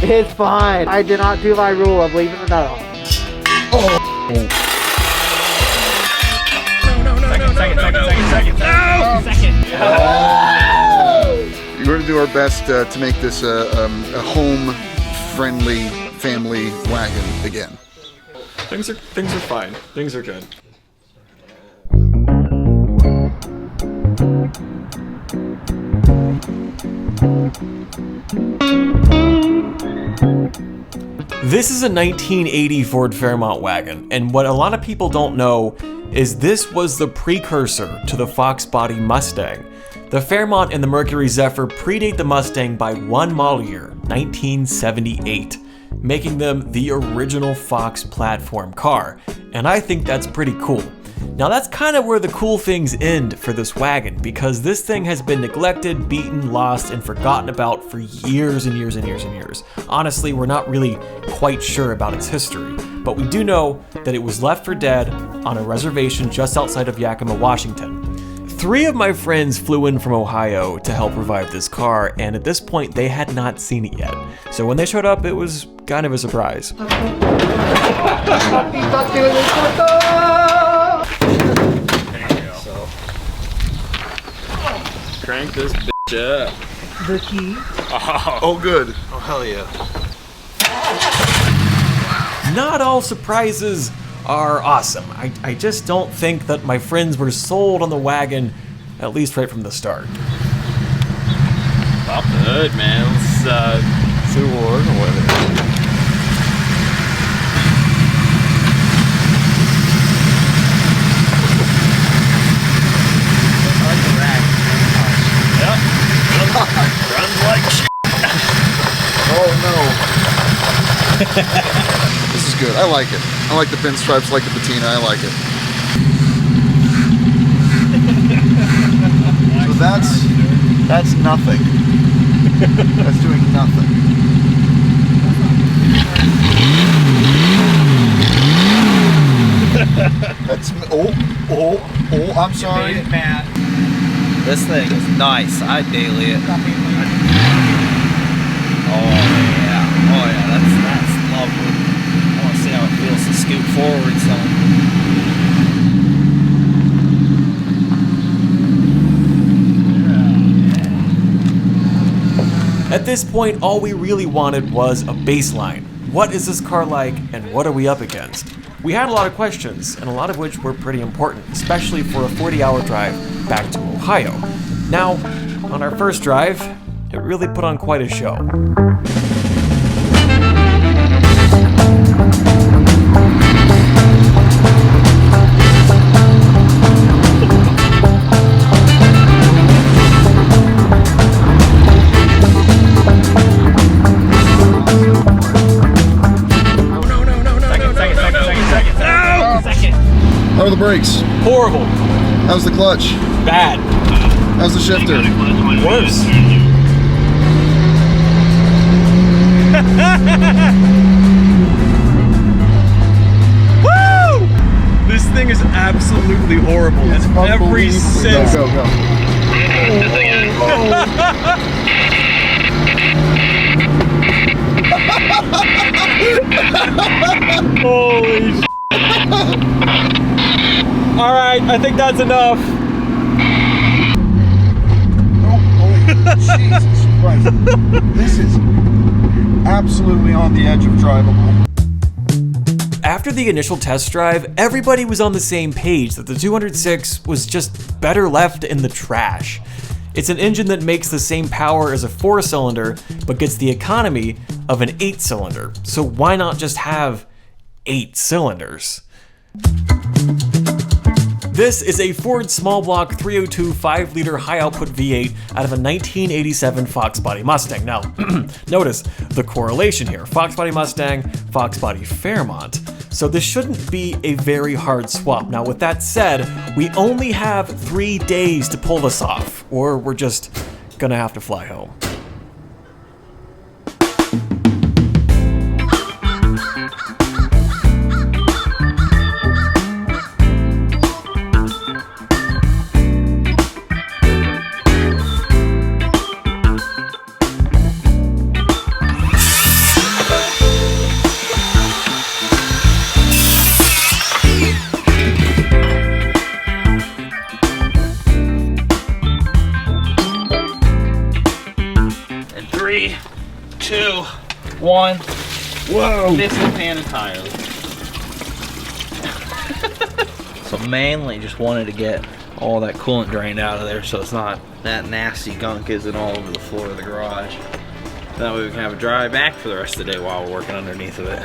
It's fine. I did not do my rule of leaving the nut on. Oh. Second. We're going to do our best to make this a home-friendly family wagon again. Things are fine. Things are good. This is a 1980 Ford Fairmont wagon, and what a lot of people don't know is this was the precursor to the Fox body Mustang. The Fairmont and the Mercury Zephyr predate the Mustang by one model year, 1978, making them the original Fox platform car, and I think that's pretty cool. Now that's kind of where the cool things end for this wagon, because this thing has been neglected, beaten, lost, and forgotten about for years and years and years and years. Honestly, we're not really quite sure about its history, but we do know that it was left for dead on a reservation just outside of Yakima, Washington. 3 of my friends flew in from Ohio to help revive this car, and at this point they had not seen it yet. So when they showed up, it was kind of a surprise. Crank this bitch up. The key. Oh, good. Oh, hell yeah. Not all surprises are awesome. I just don't think that my friends were sold on the wagon, at least right from the start. Pop the hood, man. Let's see what we're working with. Runs like shit. Oh no. This is good. I like it. I like the pinstripes, I like the patina, I like it. So that's nothing. That's doing nothing. That's oh, I'm sorry. You made it, Matt. This thing is nice. I daily it. Oh yeah, that's lovely. I want to see how it feels to scoot forward some. At this point, all we really wanted was a baseline. What is this car like, and what are we up against? We had a lot of questions, and a lot of which were pretty important, especially for a 40-hour drive back to Ohio. Now, on our first drive, it really put on quite a show. How are the brakes? Horrible. How's the clutch? Bad. How's the shifter? Worse. Woo! This thing is absolutely horrible in every sense. Go. Holy shit. All right, I think that's enough. Jesus Christ. This is absolutely on the edge of drivable. After the initial test drive, everybody was on the same page that the 206 was just better left in the trash. It's an engine that makes the same power as a 4-cylinder, but gets the economy of an 8-cylinder. So why not just have 8 cylinders? This is a Ford small block 302 5-liter high-output V8 out of a 1987 Fox body Mustang. Now, notice the correlation here. Fox body Mustang, Fox body Fairmont. So this shouldn't be a very hard swap. Now, with that said, we only have 3 days to pull this off, or we're just gonna have to fly home. 3, 2, 1. Whoa! Missing pan entirely. So mainly just wanted to get all that coolant drained out of there so it's not that nasty gunk isn't all over the floor of the garage. That way we can have a dry back for the rest of the day while we're working underneath of it.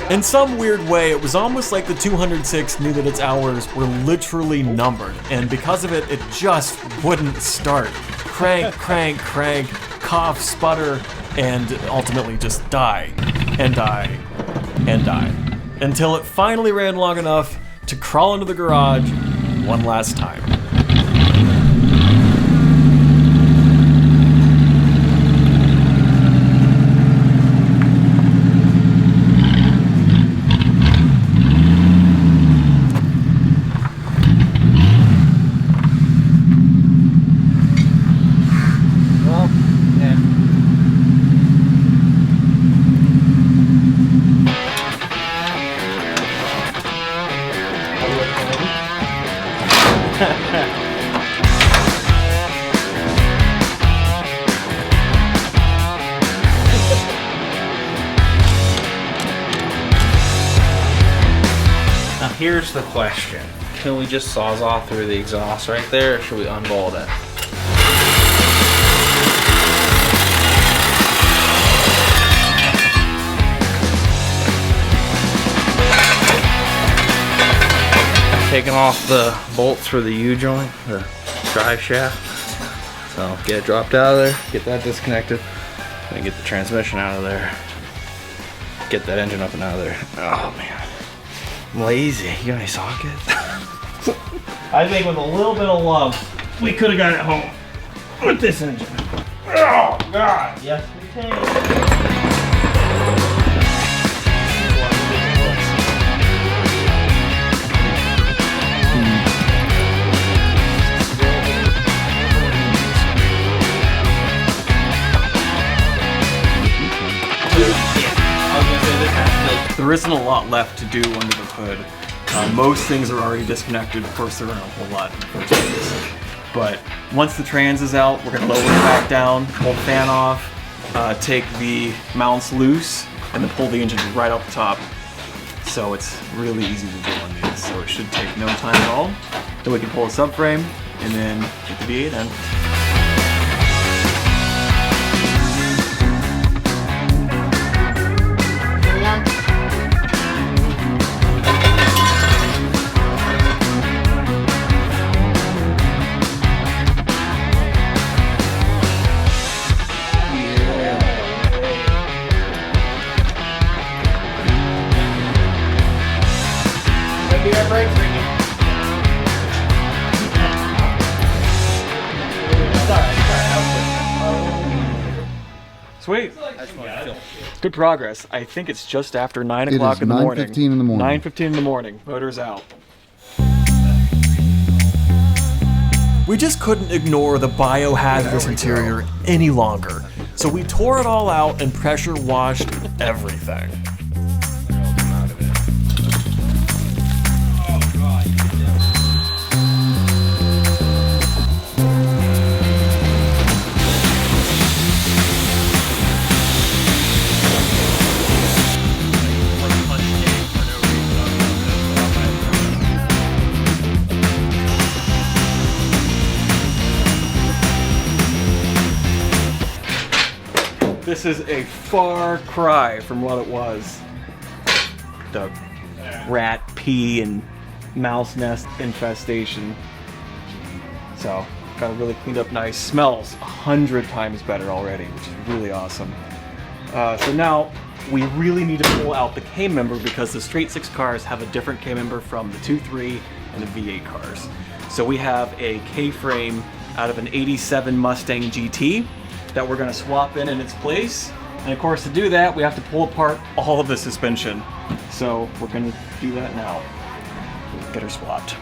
In some weird way, it was almost like the 206 knew that its hours were literally numbered, and because of it, it just wouldn't start. Crank, crank, crank, cough, sputter, and ultimately just die, and die, and die. Until it finally ran long enough to crawl into the garage one last time. Now here's the question. Can we just sawzall through the exhaust right there, or should we unbolt it? Taking off the bolts for the U-joint, the drive shaft. So get it dropped out of there, get that disconnected, and get the transmission out of there. Get that engine up and out of there. Oh man. I'm lazy. You got any sockets? I think with a little bit of love, we could have got it home with this engine. Oh God! Yes, we can. There isn't a lot left to do under the hood. Most things are already disconnected. Of course, there aren't a whole lot in the first place. But once the trans is out, we're gonna lower it back down, pull the fan off, take the mounts loose, and then pull the engine right off the top. So it's really easy to do on these. So it should take no time at all. Then we can pull a subframe and then get the V8 in. Sweet. Good progress. I think it's just after 9 o'clock in the morning. 9:15 in the morning. 9:15 in the morning. Motor's out. We just couldn't ignore the biohazardous interior any longer, so we tore it all out and pressure washed everything. This is a far cry from what it was. The rat pee and mouse nest infestation. So, got it really cleaned up nice. Smells 100 times better already, which is really awesome. So now, we really need to pull out the K-member because the straight 6 cars have a different K-member from the 2.3 and the V8 cars. So we have a K-frame out of an 87 Mustang GT that we're going to swap in its place. And of course, to do that, we have to pull apart all of the suspension. So we're going to do that now. Get her swapped.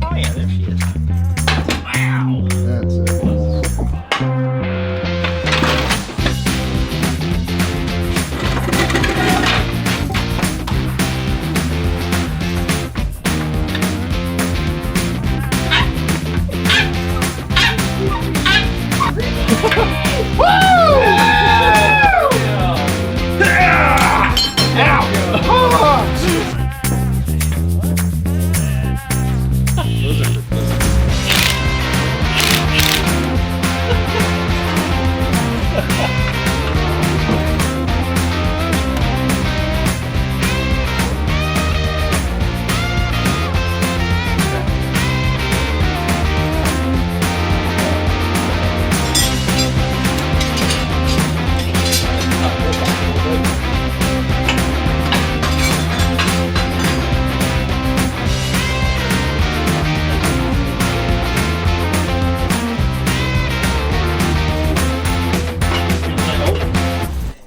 Oh yeah, there she is.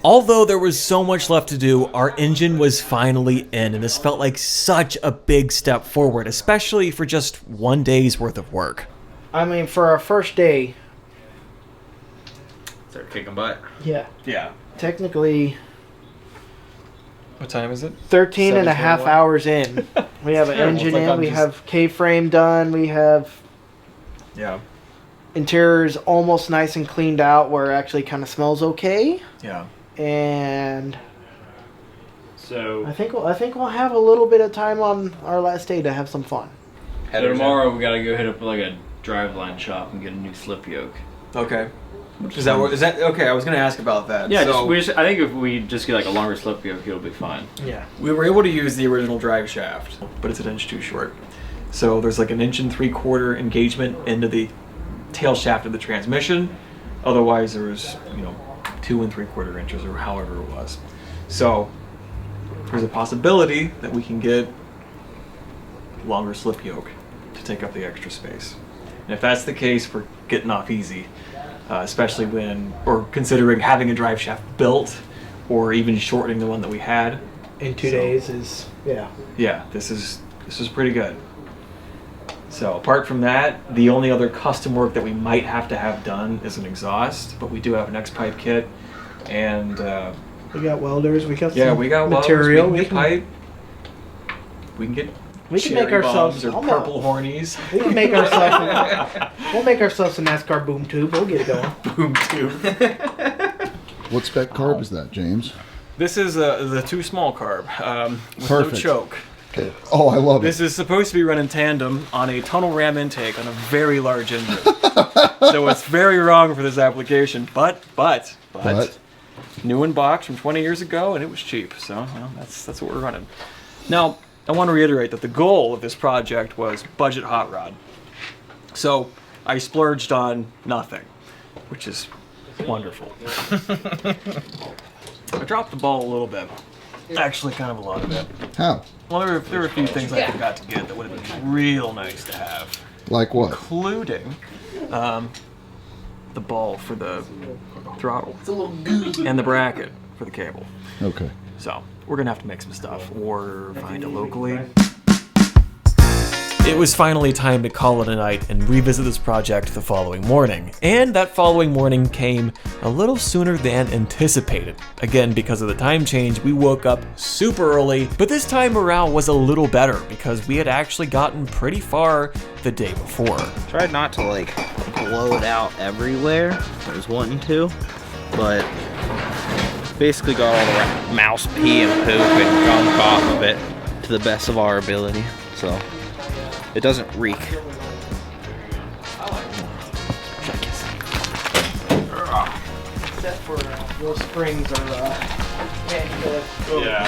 Although there was so much left to do, our engine was finally in, and this felt like such a big step forward, especially for just one day's worth of work. I mean, for our first day, Start kicking butt. yeah, Yeah. technically What time is it? 13 and a half 7:21. hours in. We have an terrible. engine It's like in, I'm we just- have K-frame done, we have Yeah. interior's almost nice and cleaned out where it actually kind of smells okay. Yeah. And So I think we'll have a little bit of time on our last day to have some fun. tomorrow we gotta go hit up like a driveline shop and get a new slip yoke. Okay. Is that okay? I was gonna ask about that. Yeah, So, I think if we just get like a longer slip yoke, it'll be fine. Yeah. we were able to use the original drive shaft, but it's an inch too short. So there's like an 1 3/4 engagement into the tail shaft of the transmission. Otherwise, there was 2 3/4 inches or however it was. So there's a possibility that we can get longer slip yoke to take up the extra space. And if that's the case, we're getting off easy, especially when or considering having a drive shaft built or even shortening the one that we had. In 2 So- days is, yeah. Yeah, this is pretty good. So apart from that, the only other custom work that we might have to have done is an exhaust, but we do have an X-pipe kit, and We got welders, we got yeah, some we got material. welders, we can get pipe. We can get we can cherry make ourselves bombs or almost- purple hornies. We can make ourselves. We'll make ourselves a NASCAR boom tube. We'll get it going. Boom tube. What spec carb is that, James? This is the too small carb with Perfect. no choke. Okay. Oh, I love This it. is supposed to be run in tandem on a tunnel ram intake on a very large engine. So it's very wrong for this application, but new in box from 20 years ago, and it was cheap. So that's what we're running. Now, I want to reiterate that the goal of this project was budget hot rod. So I splurged on nothing, which is wonderful. I dropped the ball a little bit. Actually, kind of a lot of it. How? Well, there were a few things I forgot to get that would have been real nice to have, Like what? including the ball for the throttle and the bracket for the cable. Okay. So we're gonna have to make some stuff or find it locally. It was finally time to call it a night and revisit this project the following morning. And that following morning came a little sooner than anticipated. Again, because of the time change, we woke up super early, but this time morale was a little better because we had actually gotten pretty far the day before. Tried not to like blow it out everywhere. I was wanting to, but basically got all the mouse pee and poop and gunk off of it to the best of our ability. So it doesn't reek. Except for those springs are Yeah.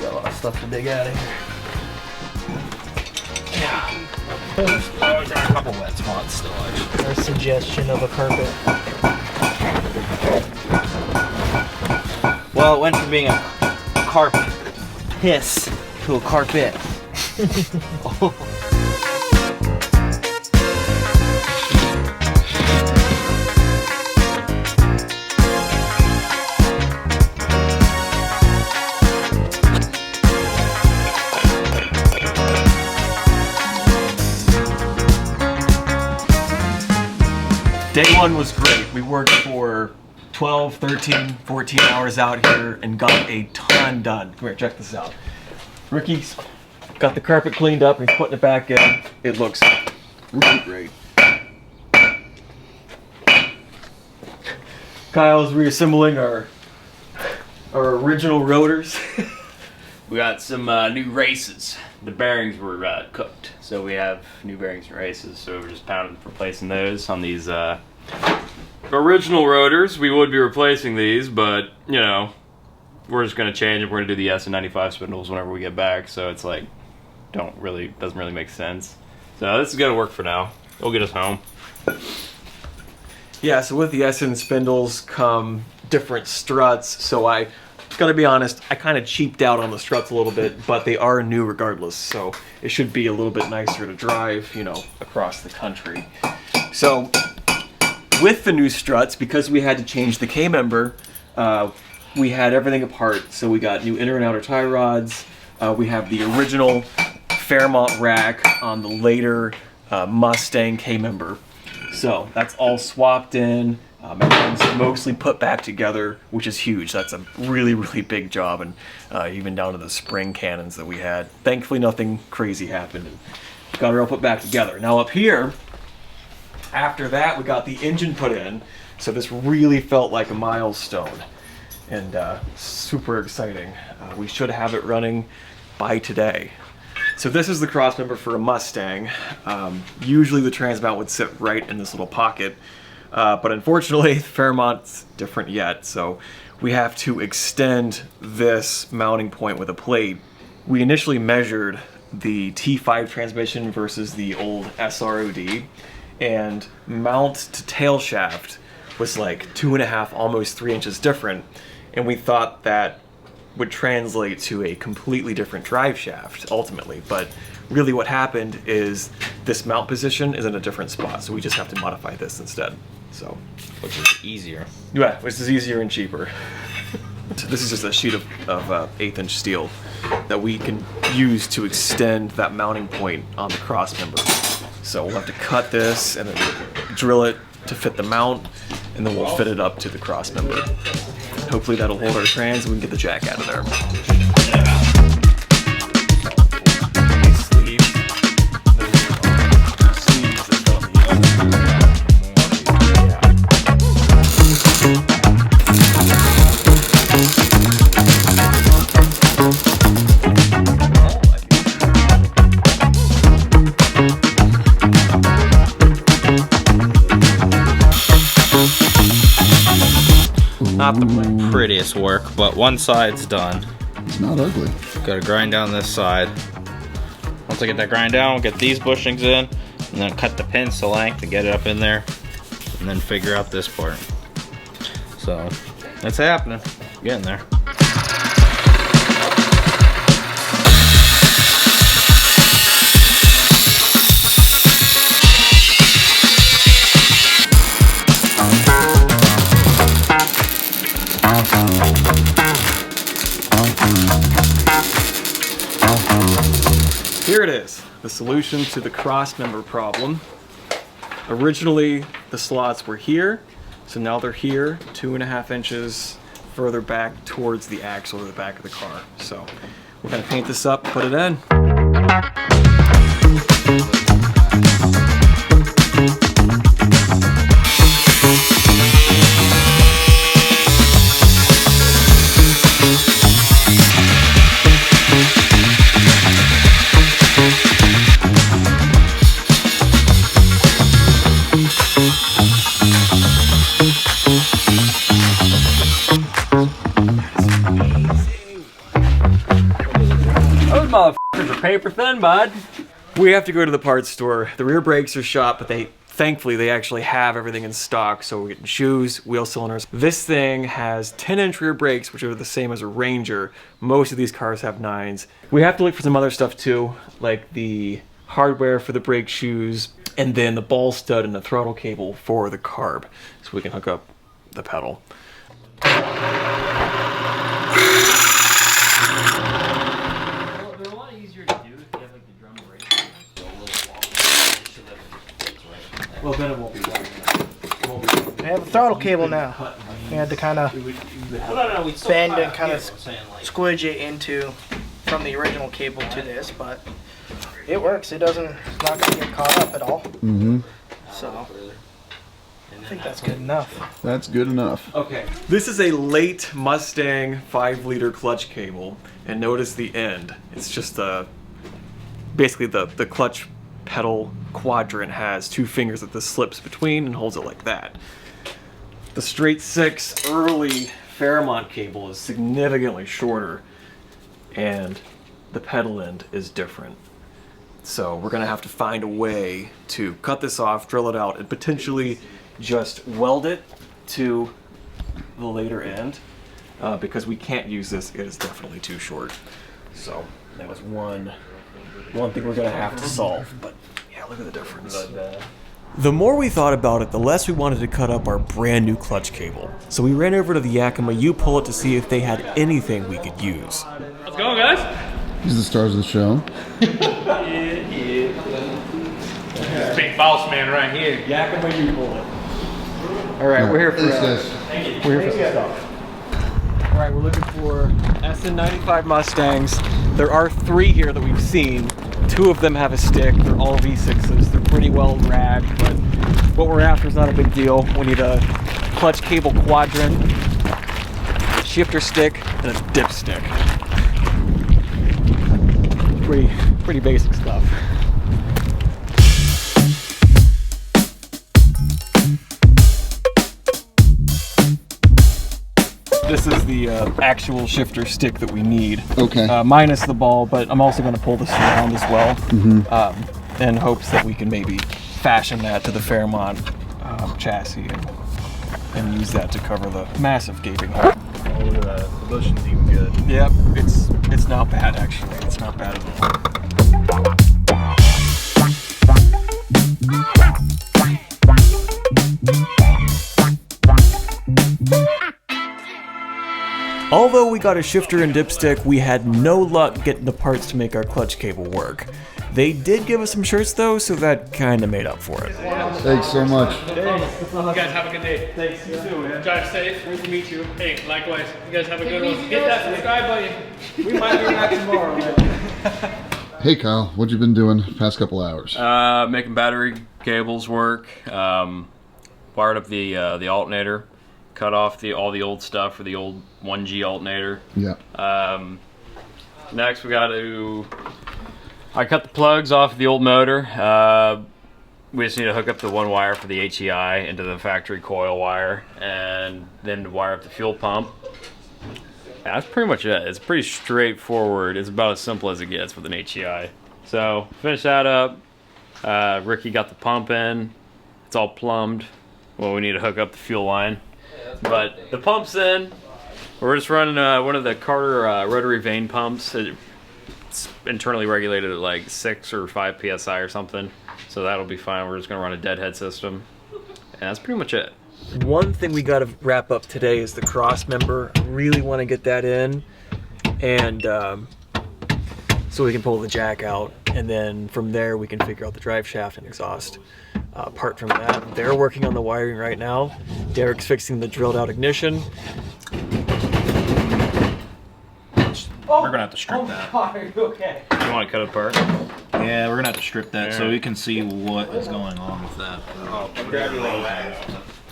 Got a lot of stuff to dig out of here. Yeah. Got a couple wet spots still, actually. Our suggestion of a carpet. Well, it went from being a carpet piss to a carpet. Day one was great. We worked for 12, 13, 14 hours out here and got a ton done. Come here, check this out. Ricky's got the carpet cleaned up and he's putting it back in. It looks really great. Kyle's reassembling our original rotors. We got some new races. The bearings were cooked, so we have new bearings and races. So we're just replacing those on these original rotors. We would be replacing these, but you know, we're just gonna change it. We're gonna do the SN95 spindles whenever we get back. So it's like, doesn't really make sense. So this is gonna work for now. It'll get us home. Yeah, so with the SN spindles come different struts, so I gotta be honest, I kind of cheaped out on the struts a little bit, but they are new regardless, so it should be a little bit nicer to drive, you know, across the country. So with the new struts, because we had to change the K-member, we had everything apart. So we got new inner and outer tie rods. We have the original Fairmont rack on the later Mustang K-member. So that's all swapped in. Everything's mostly put back together, which is huge. That's a really, really big job, and even down to the spring cannons that we had. Thankfully, nothing crazy happened, and got it all put back together. Now up here, after that, we got the engine put in, so this really felt like a milestone, and super exciting. We should have it running by today. So this is the crossmember for a Mustang. Usually the transmount would sit right in this little pocket, but unfortunately Fairmont's different yet, so we have to extend this mounting point with a plate. We initially measured the T5 transmission versus the old SROD, and mount to tail shaft was like 2.5, almost 3 inches different, and we thought that would translate to a completely different drive shaft ultimately, but really what happened is this mount position is in a different spot, so we just have to modify this instead. So, Which is easier. yeah, which is easier and cheaper. This is just a sheet of 1/8 steel that we can use to extend that mounting point on the cross member. So we'll have to cut this and then drill it to fit the mount, and then we'll fit it up to the cross member. Hopefully that'll hold our trans and we can get the jack out of there. Not the prettiest work, but one side's done. It's not ugly. Gotta grind down this side. Once I get that grind down, we'll get these bushings in, and then cut the pins to length to get it up in there, and then figure out this part. So, that's happening. Getting there. Here it is, the solution to the cross member problem. Originally, the slots were here, so now they're here, 2.5 inches further back towards the axle or the back of the car. So we're gonna paint this up, put it in. Those motherfuckers are paper thin, bud. We have to go to the parts store. The rear brakes are shot, but thankfully they actually have everything in stock, so we're getting shoes, wheel cylinders. This thing has 10-inch rear brakes, which are the same as a Ranger. Most of these cars have 9s. We have to look for some other stuff too, like the hardware for the brake shoes, and then the ball stud and the throttle cable for the carb, so we can hook up the pedal. They're a lot easier to do if you have like the drum brake. Well, then it won't be We have a throttle cable now. We had to kind of bend and kind of squidge it into from the original cable to this, but it works. It's not going to get caught up at all. Mm-hmm. So I think that's good enough. That's good enough. Okay, this is a late Mustang 5-liter clutch cable, and notice the end. It's just basically the clutch pedal quadrant has 2 fingers that this slips between and holds it like that. The straight 6 early Fairmont cable is significantly shorter, and the pedal end is different. So we're gonna have to find a way to cut this off, drill it out, and potentially just weld it to the later end, because we can't use this. It is definitely too short. So that was one thing we're gonna have to solve. But yeah, look at the difference. The more we thought about it, the less we wanted to cut up our brand new clutch cable. So we ran over to the Yakima U-Pull-It to see if they had anything we could use. Let's go, guys. These are the stars of the show. Big boss man right here. Yakima U-Pull-It. All right, we're here for We're here for some stuff. All right, we're looking for SN95 Mustangs. There are 3 here that we've seen. 2 of them have a stick. They're all V6s. They're pretty well ragged, but what we're after is not a big deal. We need a clutch cable quadrant, a shifter stick, and a dipstick. Pretty basic stuff. This is the actual shifter stick that we need. Okay. Minus the ball, but I'm also going to pull this around as well, in hopes that we can maybe fashion that to the Fairmont chassis and use that to cover the massive gaping hole. Oh, look at that. The bushing's even good. Yep, it's not bad actually. It's not bad at all. Although we got a shifter and dipstick, we had no luck getting the parts to make our clutch cable work. They did give us some shirts though, so that kind of made up for it. Thanks so much. You guys have a good day. Thanks, you too, man. Drive safe. Great to meet you. Hey, likewise. You guys have a good one. Get that subscribe button. We might be back tomorrow, man. Hey Kyle, what you been doing the past couple hours? Making battery cables work. Wired up the alternator. Cut off all the old stuff for the old 1G alternator. Yeah. Next, I cut the plugs off the old motor. We just need to hook up the one wire for the HEI into the factory coil wire, and then to wire up the fuel pump. That's pretty much it. It's pretty straightforward. It's about as simple as it gets with an HEI. So, finish that up. Ricky got the pump in. It's all plumbed. Well, we need to hook up the fuel line. But the pump's in. We're just running one of the Carter rotary vane pumps. It's internally regulated at like 6 or 5 psi or something. So that'll be fine. We're just going to run a deadhead system. And that's pretty much it. One thing we got to wrap up today is the cross member. I really want to get that in, and so we can pull the jack out, and then from there we can figure out the drive shaft and exhaust. Apart from that, they're working on the wiring right now. Derek's fixing the drilled out ignition. We're gonna have to strip that. Okay. You want to cut it apart? Yeah, we're gonna have to strip that so we can see what is going on with that.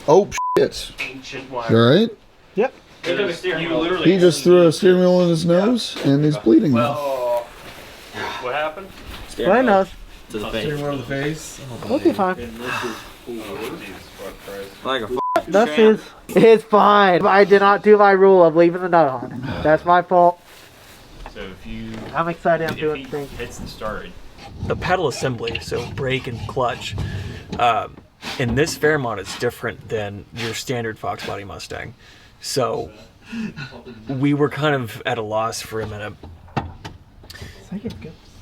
Oh shit. You alright? Yep. He just threw a steering wheel in his nose and he's bleeding now. What happened? Well, knows. To the face. We'll be fine. Like a This is fine. I did not do my rule of leaving the nut on. That's my fault. So if I'm excited. I'm doing he things. hits the start. The pedal assembly, so brake and clutch, in this Fairmont is different than your standard Fox body Mustang. So we were kind of at a loss for a minute.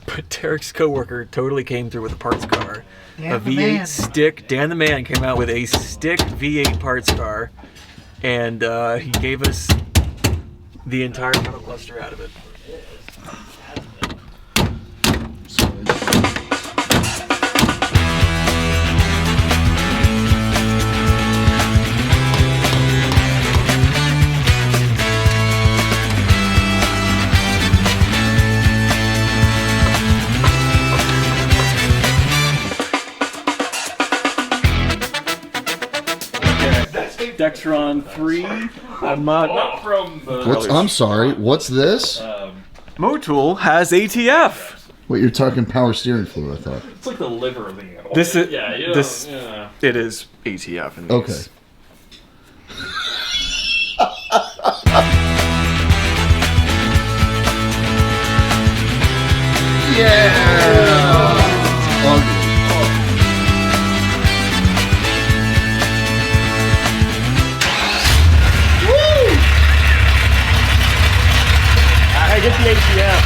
But Derek's coworker totally came through with a parts car. A V8 stick. Dan the Man came out with a stick V8 parts car, and he gave us the entire pedal cluster out of it. Dextron 3. I'm not from. I'm sorry. What's this? Motul has ATF. Wait, you're talking power steering fluid, I thought. It's like the liver of the animal. This is this. It is ATF. In Okay. these. Yeah. Ugly. I get the ATF.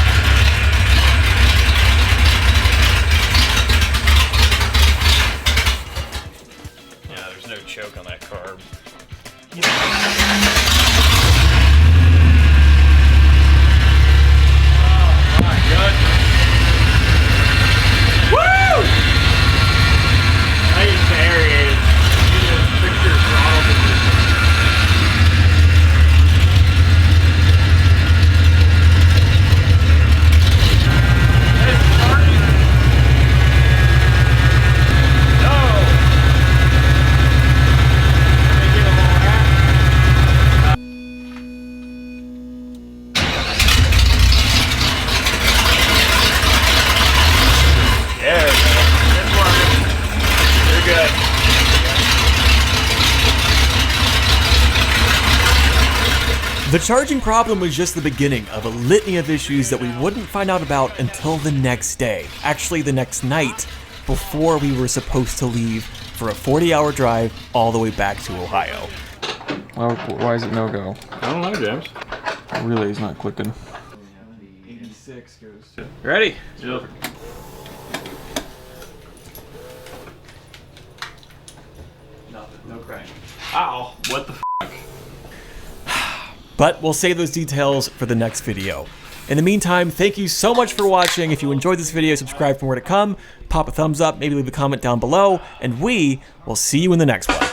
The charging problem was just the beginning of a litany of issues that we wouldn't find out about until the next day, actually the next night, before we were supposed to leave for a 40-hour drive all the way back to Ohio. Oh, why is it no go? I don't know, James. Relay's not clicking. 86 goes to... Ready? Yep. Nothing, no crank. Ow, what the f***? But we'll save those details for the next video. In the meantime, thank you so much for watching. If you enjoyed this video, subscribe for more to come, pop a thumbs up, maybe leave a comment down below, and we will see you in the next one.